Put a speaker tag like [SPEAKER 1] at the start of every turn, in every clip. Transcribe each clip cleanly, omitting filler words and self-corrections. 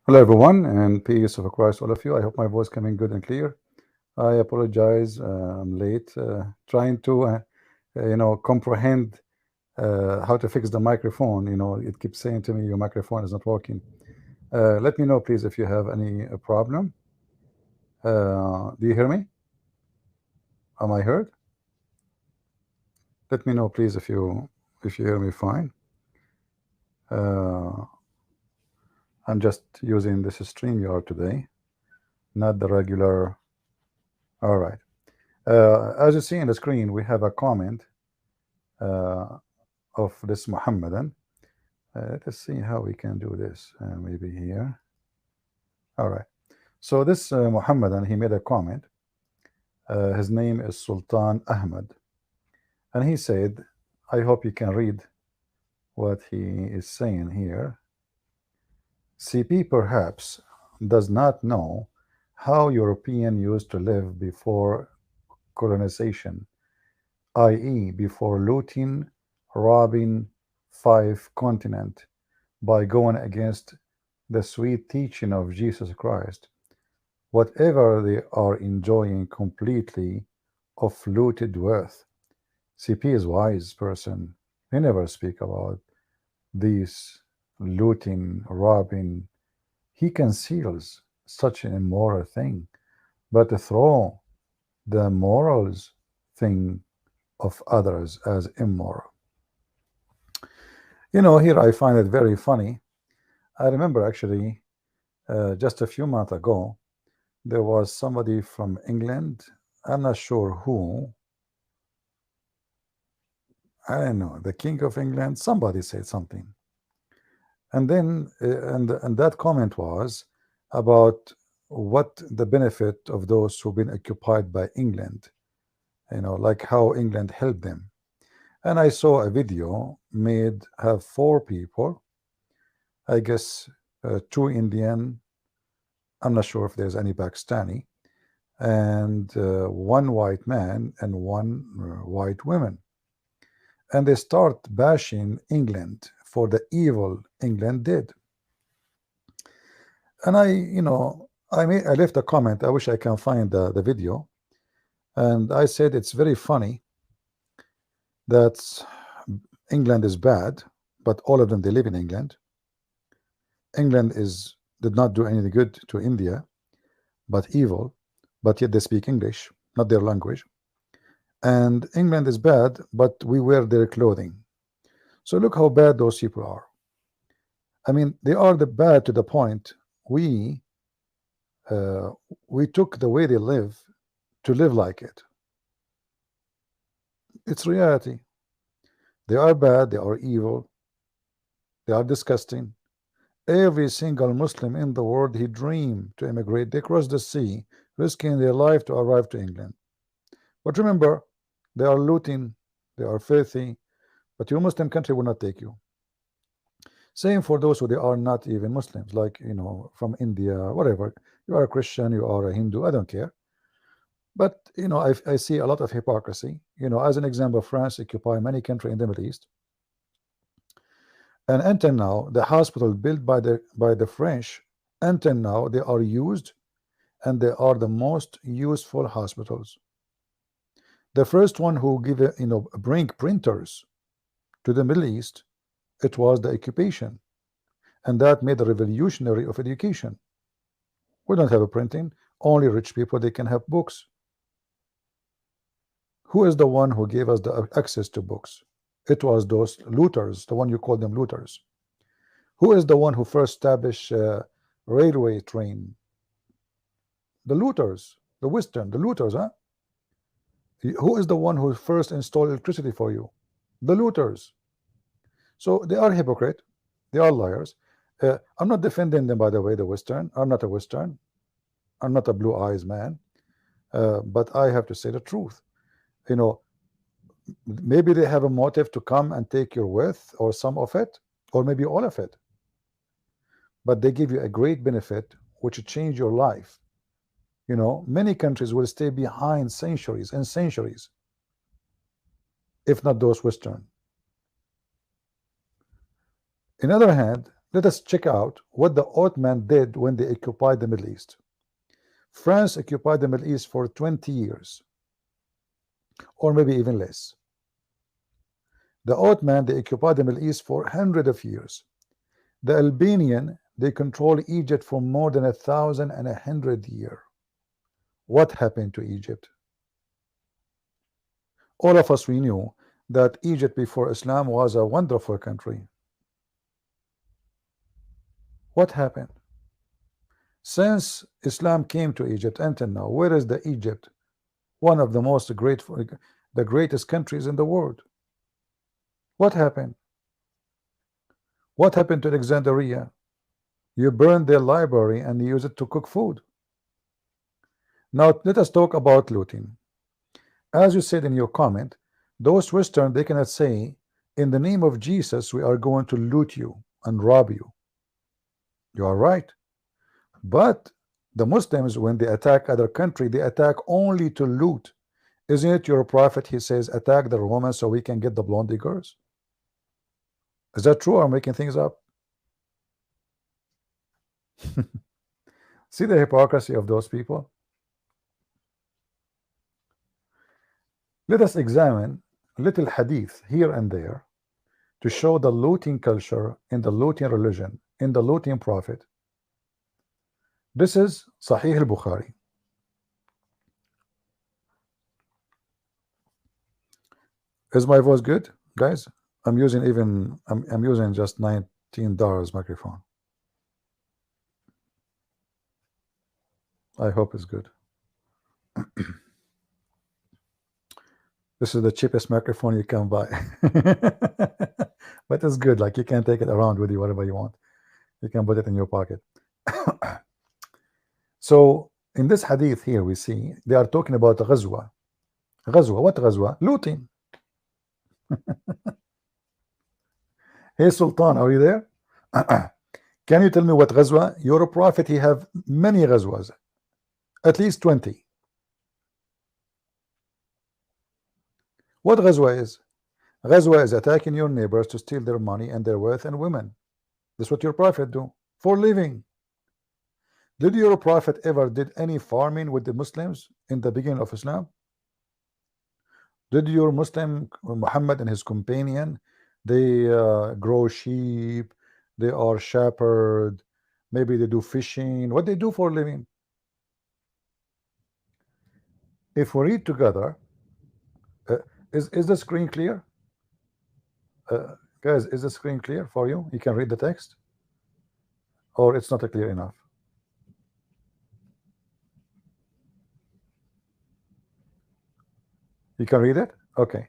[SPEAKER 1] Hello everyone, and peace of Christ all of you. I hope my voice coming good and clear. I apologize, I'm late. Trying to, comprehend how to fix the microphone. It keeps saying to me your microphone is not working. Let me know, please, if you have any problem. Do you hear me? Am I heard? Let me know, please, if you hear me fine. Uh, I'm just using this StreamYard today, not the regular. All right. As you see on the screen, we have a comment uh, of this Muhammadan. Let's see how we can do this. Maybe here. All right. So this Muhammadan, he made a comment. His name is Sultan Ahmed, and he said, "I hope you can read what he is saying here. CP perhaps does not know how European used to live before colonization, i.e., before looting, robbing 5 continents by going against the sweet teaching of Jesus Christ. Whatever they are enjoying completely of looted worth. CP is wise person. He never speak about these looting, robbing. He conceals such an immoral thing, but to throw the morals thing of others as immoral. Here I find it very funny. I remember actually just a few months ago, there was somebody from England. I'm not sure who. I don't know, the King of England. Somebody said something, and then and that comment was about what the benefit of those who've been occupied by England. Like how England helped them. And I saw a video made have 4 people. I guess 2 Indian. I'm not sure if there's any Pakistani, and 1 white man and 1 white woman, and they start bashing England for the evil England did. And I left a comment. I wish I can find the video, and I said it's very funny that England is bad, but all of them they live in England. England did not do anything good to India, but evil, but yet they speak English, not their language. And England is bad, but we wear their clothing. So look how bad those people are. I mean, they are the bad to the point we uh, we took the way they live to live like it. It's reality. They are bad, they are evil, they are disgusting. Every single Muslim in the world, he dreamed to immigrate. They crossed the sea, risking their life to arrive to England. But remember, they are looting, they are filthy, but your Muslim country will not take you. Same for those who they are not even Muslims, like from India, whatever. You are a Christian, you are a Hindu, I don't care. But I see a lot of hypocrisy. As an example, France occupy many countries in the Middle East, and until now, the hospital built by the French, until now they are used, and they are the most useful hospitals. The first one who give bring printers to the Middle East, it was the occupation, and that made a revolutionary of education. We don't have a printing. Only rich people they can have books. Who is the one who gave us the access to books? It was those looters, the one you call them looters. Who is the one who first established railway train? The looters, the Western, the looters, huh? Who is the one who first installed electricity for you? The looters. So they are hypocrite, they are liars. I'm not defending them, by the way, the Western. I'm not a Western. I'm not a blue eyes man. But I have to say the truth. Maybe they have a motive to come and take your wealth or some of it, or maybe all of it. But they give you a great benefit which change your life. Many countries will stay behind centuries and centuries, if not those Western. In other hand, let us check out what the Ottoman did when they occupied the Middle East. France occupied the Middle East for 20 years, or maybe even less. The Ottoman, they occupied the Middle East for hundreds of years. The Albanian, they control Egypt for more than 1,100 years. What happened to Egypt? All of us, we knew that Egypt before Islam was a wonderful country. What happened? Since Islam came to Egypt until now, where is the Egypt? One of the most the greatest countries in the world. What happened? What happened to Alexandria? You burned their library and use it to cook food. Now let us talk about looting. As you said in your comment, those Western, they cannot say, in the name of Jesus, we are going to loot you and rob you. You are right. But the Muslims, when they attack other country, they attack only to loot. Isn't it your prophet, he says, attack the Romans so we can get the blondie girls? Is that true or am I making things up? See the hypocrisy of those people? Let us examine little hadith here and there to show the looting culture in the looting religion, in the looting prophet. This is Sahih al-Bukhari. Is my voice good, guys? I'm using just $19 microphone. I hope it's good. This is the cheapest microphone you can buy. But it's good, like you can take it around with you whatever you want. You can put it in your pocket. So in this hadith here we see they are talking about Ghazwa. Ghazwa, what Ghazwa? Looting. Hey Sultan, are you there? Can you tell me what Ghazwa? You're a prophet, he have many Ghazwas, at least 20. What Ghazwa is? Ghazwa is attacking your neighbors to steal their money and their wealth and women. That's what your prophet do for living. Did your prophet ever did any farming with the Muslims in the beginning of Islam? Did your Muslim Muhammad and his companion, they grow sheep, they are shepherd, maybe they do fishing, what they do for a living? If we read together, is the screen clear? Guys, is the screen clear for you? You can read the text? Or it's not clear enough? You can read it? Okay.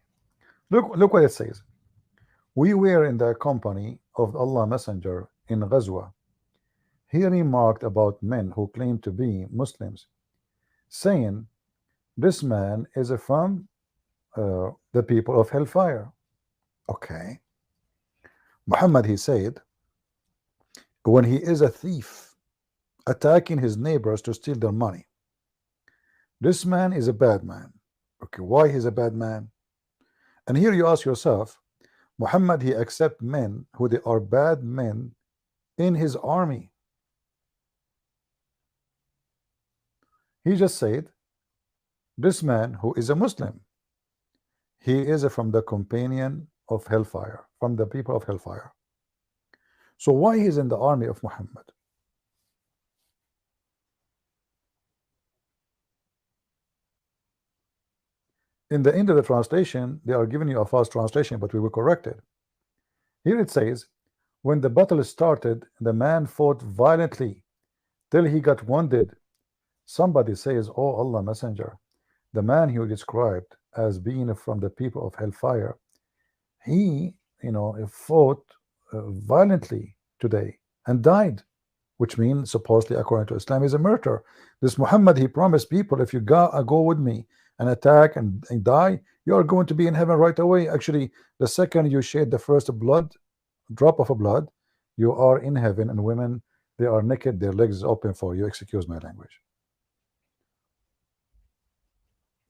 [SPEAKER 1] Look what it says. We were in the company of Allah Messenger in Ghazwa. He remarked about men who claim to be Muslims, saying, this man is from the people of hellfire. Okay. Muhammad, he said, when he is a thief attacking his neighbors to steal their money, this man is a bad man. Okay, why he's a bad man? And here you ask yourself, Muhammad, he accept men who they are bad men in his army. He just said, this man who is a Muslim, he is from the companion of hellfire, from the people of hellfire. So why he's in the army of Muhammad? In the end of the translation, they are giving you a false translation, but we will correct it. Here it says, when the battle started, the man fought violently till he got wounded. Somebody says, oh Allah Messenger, the man who described as being from the people of hellfire, he fought violently today and died, which means supposedly according to Islam is a murderer. This Muhammad, he promised people, if you go with me and attack and die, you are going to be in heaven right away. Actually, the second you shed the first drop of blood, you are in heaven, and women, they are naked, their legs open for you. Excuse my language.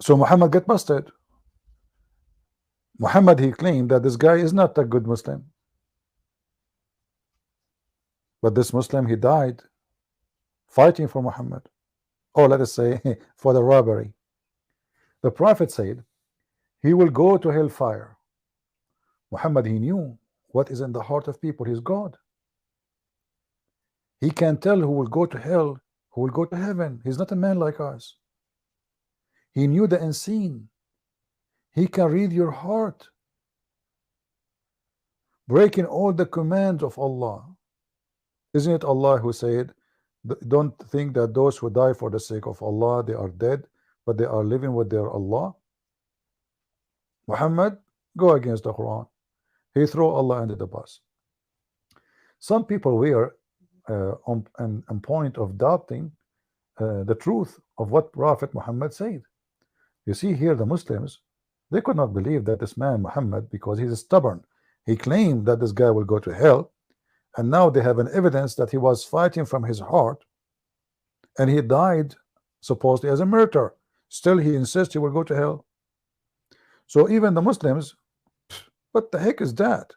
[SPEAKER 1] So Muhammad get busted. Muhammad, he claimed that this guy is not a good Muslim. But this Muslim, he died fighting for Muhammad, or let us say for the robbery. The Prophet said he will go to hellfire. Muhammad, he knew what is in the heart of people. He's God. He can tell who will go to hell, who will go to heaven. He's not a man like us. He knew the unseen. He can read your heart, breaking all the commands of Allah. Isn't it Allah who said, don't think that those who die for the sake of Allah, they are dead, but they are living with their Allah? Muhammad, go against the Quran. He threw Allah under the bus. Some people were on point of doubting the truth of what Prophet Muhammad said. You see here, the Muslims, they could not believe that this man Muhammad, because he's stubborn, he claimed that this guy will go to hell, and now they have an evidence that he was fighting from his heart, and he died supposedly as a martyr. Still, he insists he will go to hell. So even the Muslims, what the heck is that?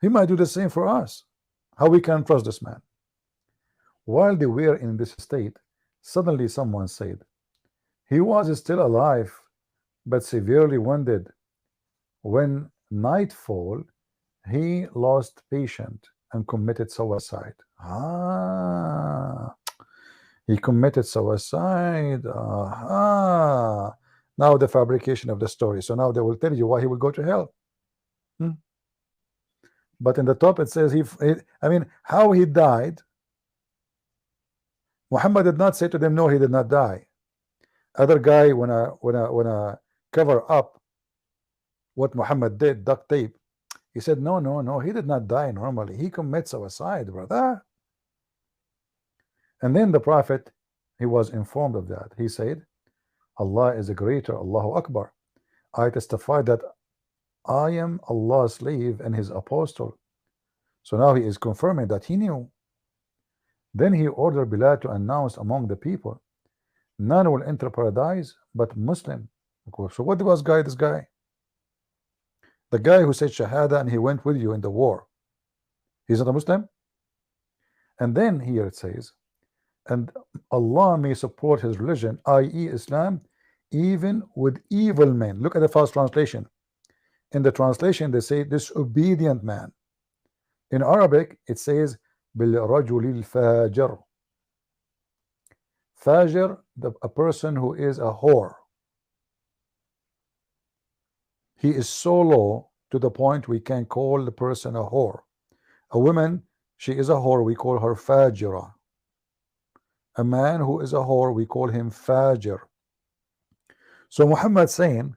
[SPEAKER 1] He might do the same for us. How we can trust this man? While they were in this state, suddenly someone said, he was still alive, but severely wounded. When nightfall, he lost patience and committed suicide. He committed suicide. Now the fabrication of the story. So now they will tell you why he will go to hell. But in the top it says I mean, how he died. Muhammad did not say to them, no, he did not die. Other guy, when I cover up what Muhammad did, duct tape, he said, no, he did not die normally. He commits suicide, brother. And then the Prophet, he was informed of that. He said, Allah is a greater, Allahu Akbar. I testify that I am Allah's slave and his apostle. So now he is confirming that he knew. Then he ordered Bilal to announce among the people, none will enter paradise but Muslim. So what was this guy? The guy who said Shahada and he went with you in the war, he's not a Muslim? And then here it says, and Allah may support his religion, i.e. Islam, even with evil men. Look at the first translation. In the translation they say disobedient man. In Arabic it says بالرجل الفاجر. Fajr, a person who is a whore. He is so low to the point we can call the person a whore. A woman, she is a whore, we call her fajira. A man who is a whore, we call him fajr. So Muhammad saying,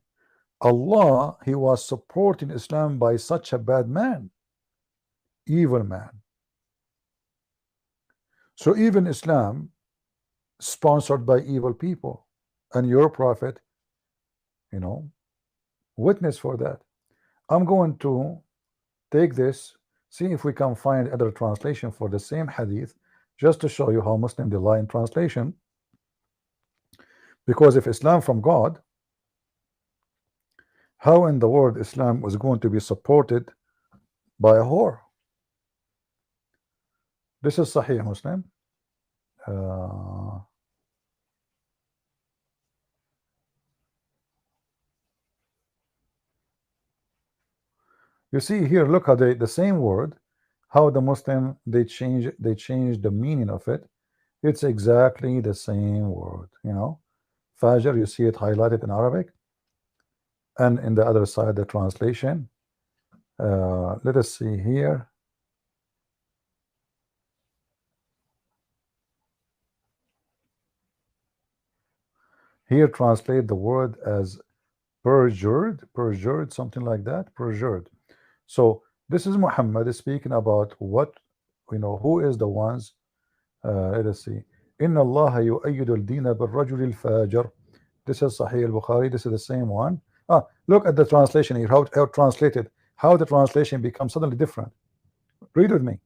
[SPEAKER 1] Allah, he was supporting Islam by such a bad man, evil man. So even Islam sponsored by evil people, and your Prophet, witness for that. I'm going to take this, see if we can find other translation for the same hadith, just to show you how Muslim they lie in translation. Because if Islam from God, how in the world Islam was going to be supported by a whore? This is Sahih Muslim. You see here, look how the same word, how the Muslim they change the meaning of it. It's exactly the same word, Fajr, you see it highlighted in Arabic, and in the other side the translation. Let us see here. Here translate the word as perjured, something like that, perjured. So this is Muhammad speaking about what, who is the ones. Let us see. Inna Allah yu'ayyidu al-dina bil-rajul al-fajr. This is Sahih al-Bukhari. This is the same one. Look at the translation here, how translated, how the translation becomes suddenly different. Read with me.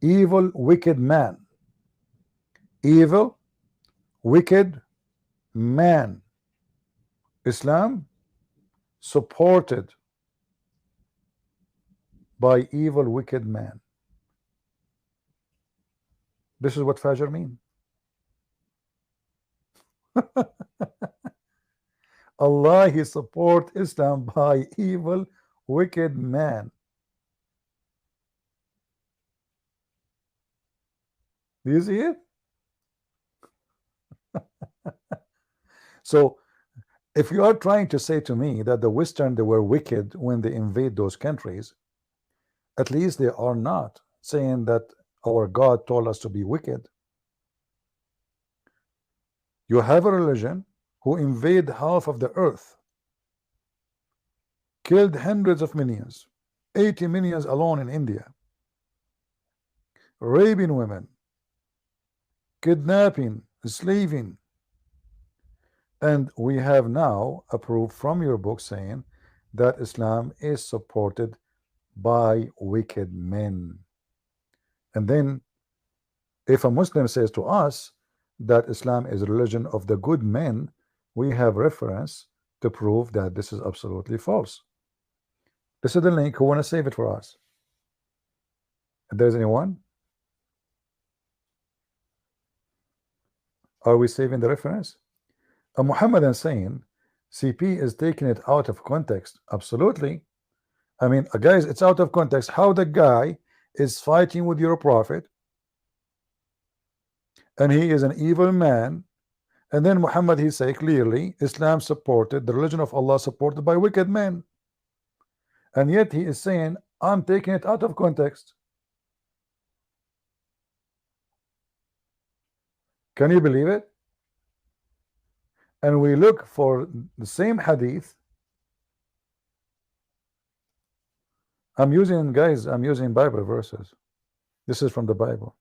[SPEAKER 1] Evil, wicked man. Evil, wicked man. Islam supported by evil, wicked man. This is what Fajr mean. Allah, He support Islam by evil, wicked man. Do you see it? So if you are trying to say to me that the Western, they were wicked when they invade those countries, at least they are not saying that our God told us to be wicked. You have a religion who invade half of the earth, killed hundreds of millions, 80 millions alone in India, raping women, kidnapping, slaving, and we have now a proof from your book saying that Islam is supported by wicked men. And then if a Muslim says to us that Islam is a religion of the good men, we have reference to prove that this is absolutely false. This is the link. Who want to save it for us? If there's anyone, are we saving the reference? A Muhammadan saying CP is taking it out of context. Absolutely. I mean, guys, it's out of context. How the guy is fighting with your prophet, and he is an evil man, and then Muhammad, he say clearly Islam supported, the religion of Allah supported by wicked men, and yet he is saying I'm taking it out of context. Can you believe it? And we look for the same hadith. I'm using, guys, I'm using Bible verses. This is from the Bible.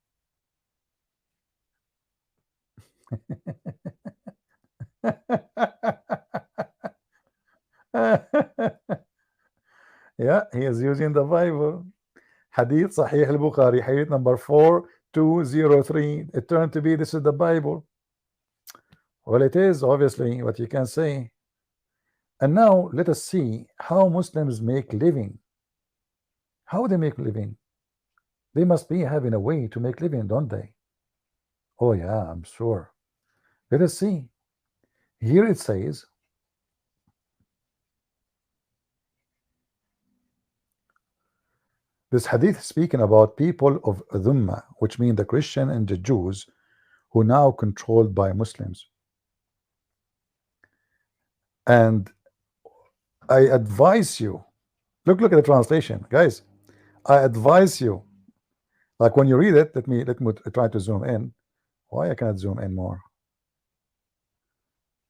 [SPEAKER 1] Yeah, he is using the Bible. Hadith Sahih al-Bukhari, hadith number 4203. It turned to be this is the Bible. Well, it is obviously what you can say. And now let us see how Muslims make living. How they make living? They must be having a way to make living, don't they? Oh yeah, I'm sure. Let us see. Here it says, this hadith speaking about people of Dhumma, which mean the Christian and the Jews, who now controlled by Muslims. And I advise you, look at the translation, guys. I advise you, like when you read it, let me try to zoom in. Why I cannot zoom in more?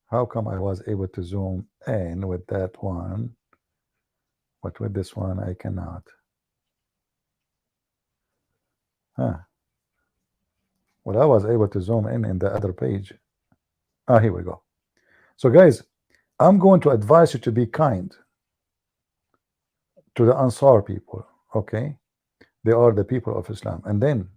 [SPEAKER 1] How come I was able to zoom in with that one, but with this one I cannot? Huh. Well, I was able to zoom in the other page. Ah, here we go. So guys, I'm going to advise you to be kind to the Ansar people, okay? They are the people of Islam. And then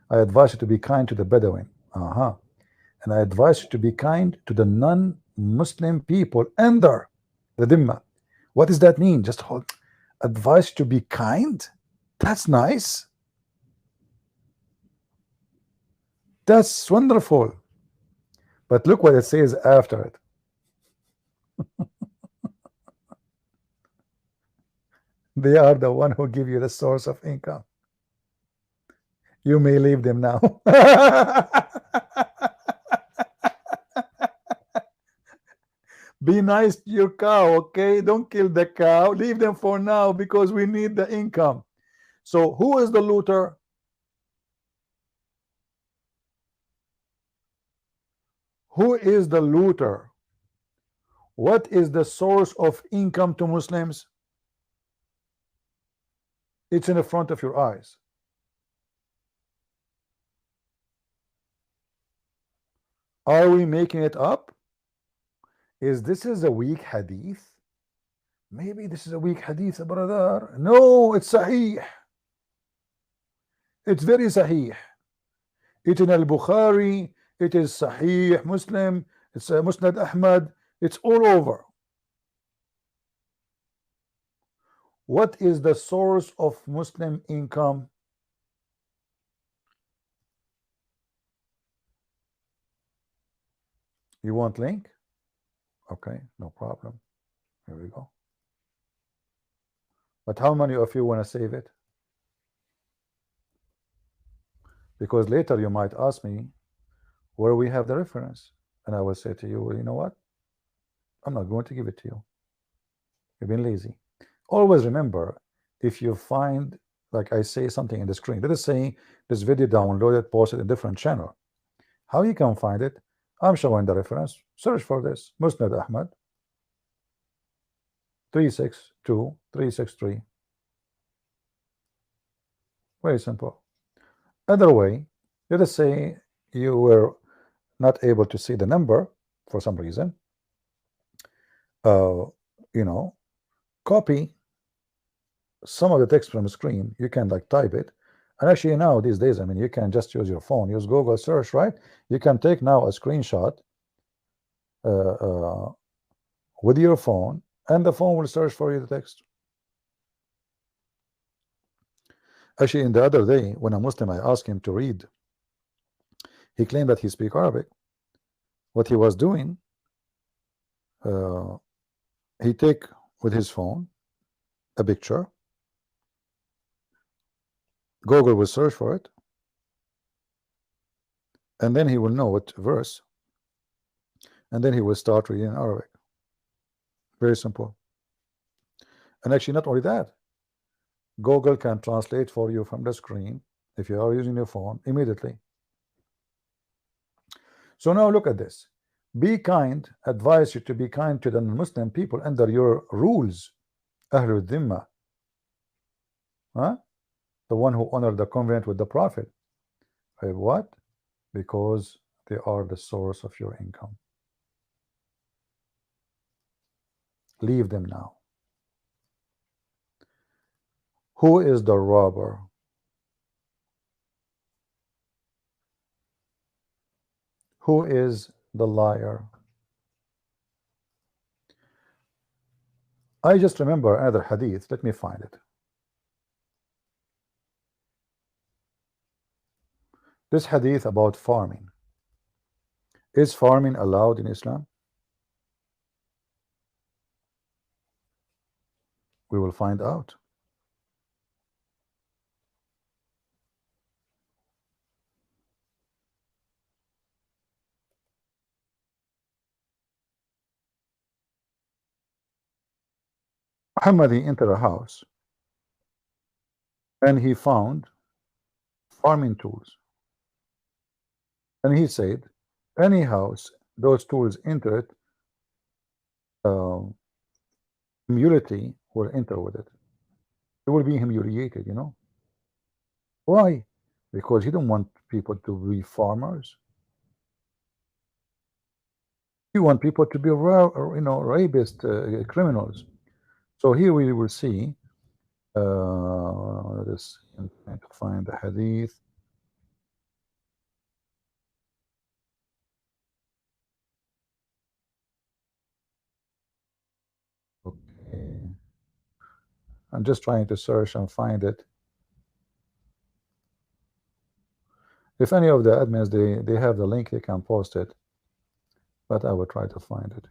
[SPEAKER 1] I advise you to be kind to the Bedouin. And I advise you to be kind to the non-Muslim people under the Dhimma. What does that mean? Just hold. Advise you to be kind? That's nice. That's wonderful. But look what it says after it. They are the one who give you the source of income. You may leave them now. Be nice to your cow, okay? Don't kill the cow. Leave them for now because we need the income. So who is the looter? Who is the looter? What is the source of income to Muslims? It's in the front of your eyes. Are we making it up? Is this a weak hadith? Maybe this is a weak hadith, brother. No, it's sahih. It's very sahih. It's in al-Bukhari. It is Sahih Muslim. It's Musnad Ahmad. It's all over. What is the source of Muslim income? You want link? Okay, no problem. Here we go. But how many of you want to save it? Because later you might ask me where we have the reference, and I will say to you, well, you know what? I'm not going to give it to you. You've been lazy. Always remember, if you find, like I say something in the screen, let us say this video downloaded, posted in a different channel. How you can find it? I'm showing the reference. Search for this. Musnad Ahmad 362 363. Very simple. Other way, let us say you were not able to see the number for some reason. You know, copy some of the text from the screen. You can like type it, and actually now these days, I mean, you can just use your phone, use Google search, right? You can take now a screenshot with your phone, and the phone will search for you the text. Actually, in the other day, when a Muslim, I asked him to read, he claimed that he speaks Arabic. What he was doing, he take with his phone a picture, Google will search for it, and then he will know what verse, and then he will start reading Arabic. Very simple. And actually, not only that, Google can translate for you from the screen if you are using your phone immediately. So now look at this. Be kind, advise you to be kind to the Muslim people under your rules. Ahlul Dhimma. Huh? The one who honored the covenant with the Prophet. What? Because they are the source of your income. Leave them now. Who is the robber? Who is the liar? I just remember another hadith. Let me find it. This hadith about farming. Is farming allowed in Islam? We will find out. Muhammad, he entered a house and he found farming tools. And he said, any house, those tools enter it, humility will enter with it. It will be humiliated, you know. Why? Because he don't want people to be farmers. He want people to be, you know, rapist, criminals. So here we will see. This I'm trying to find the hadith. Okay, I'm just trying to search and find it. If any of the admins they have the link, they can post it, but I will try to find it.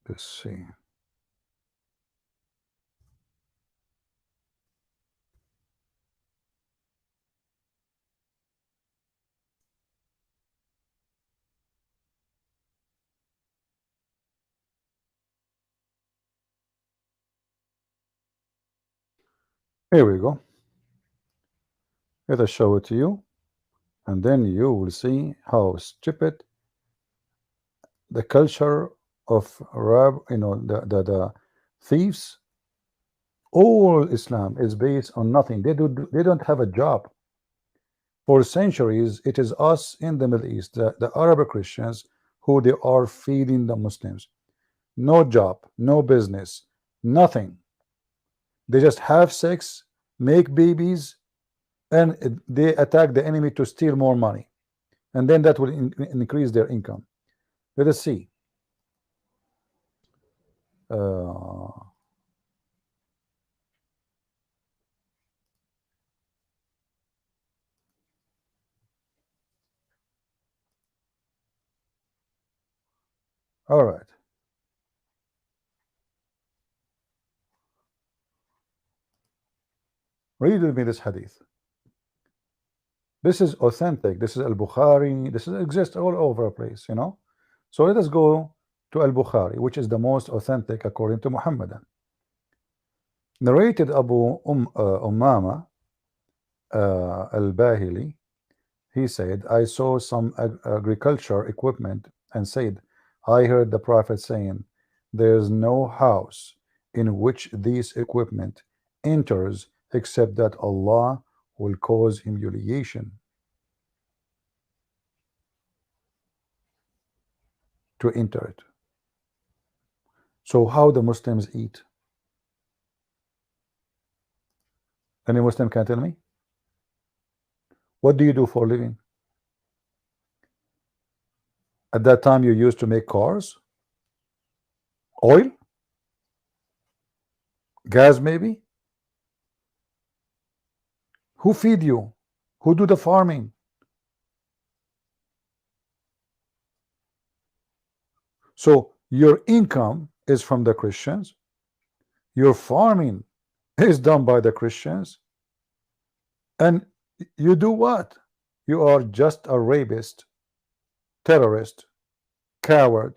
[SPEAKER 1] Let's see. Here we go. Let us show it to you, and then you will see how stupid the culture of you know, the thieves. All Islam is based on nothing. They don't have a job. For centuries, it is us in the Middle East, the Arab Christians, who they are feeding the Muslims. No job, no business, nothing. They just have sex, make babies, and they attack the enemy to steal more money, and then that will increase their income. Let us see. Uh, all right. Read with me this hadith. This is authentic. This is Al-Bukhari. This exists all over the place, you know. So let us go to Al-Bukhari, which is the most authentic according to Muhammadan. Narrated Abu Ummama Al-Bahili. He said, I saw some agriculture equipment and said, I heard the Prophet saying, there's no house in which this equipment enters except that Allah will cause humiliation to enter it. So how the Muslims eat? Any Muslim can tell me? What do you do for a living? At that time you used to make cars, oil, gas maybe. Who feed you? Who do the farming? So your income is from the Christians, your farming is done by the Christians, and you do what? You are just a rapist, terrorist, coward,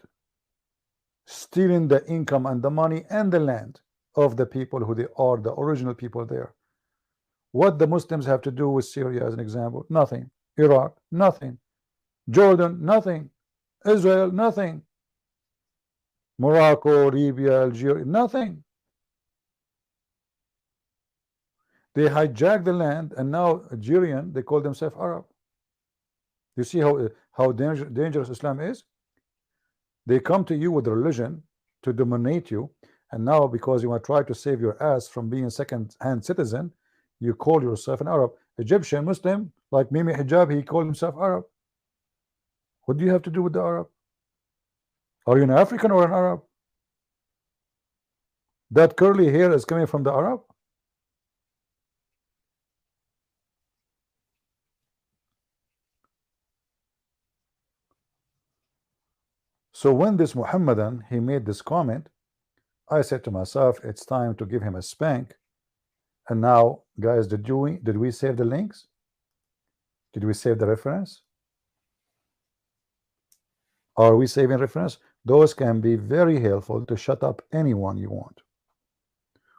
[SPEAKER 1] stealing the income and the money and the land of the people who they are the original people there. What the Muslims have to do with Syria as an example? Nothing. Iraq, nothing. Jordan, nothing. Israel, nothing. Morocco, Libya, Algeria, nothing. They hijack the land, and now Algerian, they call themselves Arab. You see how dangerous Islam is? They come to you with religion to dominate you, and now because you want to try to save your ass from being a second-hand citizen, you call yourself an Arab. Egyptian Muslim, like Mimi Hijab, he called himself Arab. What do you have to do with the Arab? Are you an African or an Arab? That curly hair is coming from the Arab? So when this Muhammadan, he made this comment, I said to myself, it's time to give him a spank. And now, guys, did we save the links? Did we save the reference? Are we saving reference? Those can be very helpful to shut up anyone you want.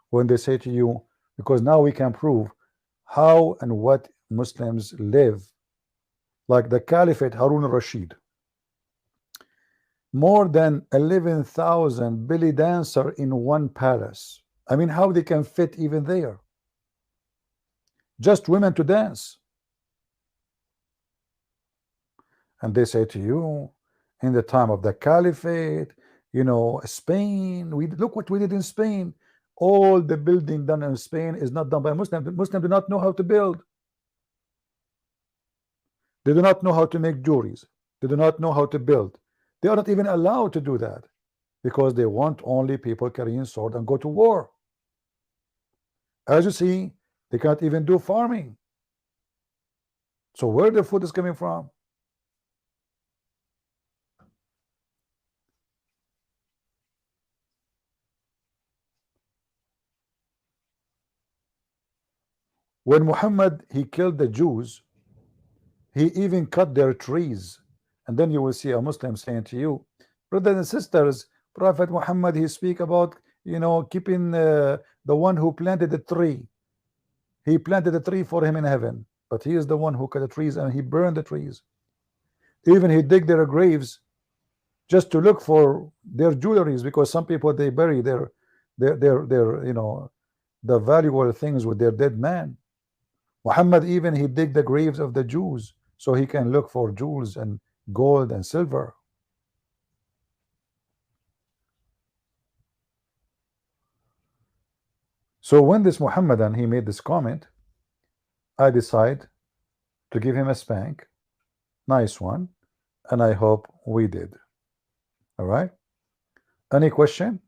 [SPEAKER 1] When they say to you, because now we can prove how and what Muslims live, like the Caliphate Harun al-Rashid. More than 11,000 belly dancer in one palace. I mean, how they can fit even there? Just women to dance. And they say to you, in the time of the Caliphate, you know, Spain, look what we did in Spain. All the building done in Spain is not done by Muslims. The Muslims do not know how to build. They do not know how to make jewelries. They do not know how to build. They are not even allowed to do that because they want only people carrying sword and go to war. As you see, they can't even do farming. So where the food is coming from? When Muhammad, he killed the Jews, he even cut their trees. And then you will see a Muslim saying to you, brothers and sisters, Prophet Muhammad, he speak about, you know, keeping the one who planted the tree. He planted a tree for him in heaven, but he is the one who cut the trees and he burned the trees. Even he dig their graves just to look for their jewelries, because some people, they bury their you know, the valuable things with their dead man. Muhammad, even he dig the graves of the Jews so he can look for jewels and gold and silver. So when this Muhammadan, he made this comment, I decide to give him a spank, nice one, and I hope we did. All right, any question?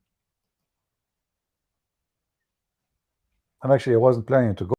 [SPEAKER 1] And actually, I wasn't planning to go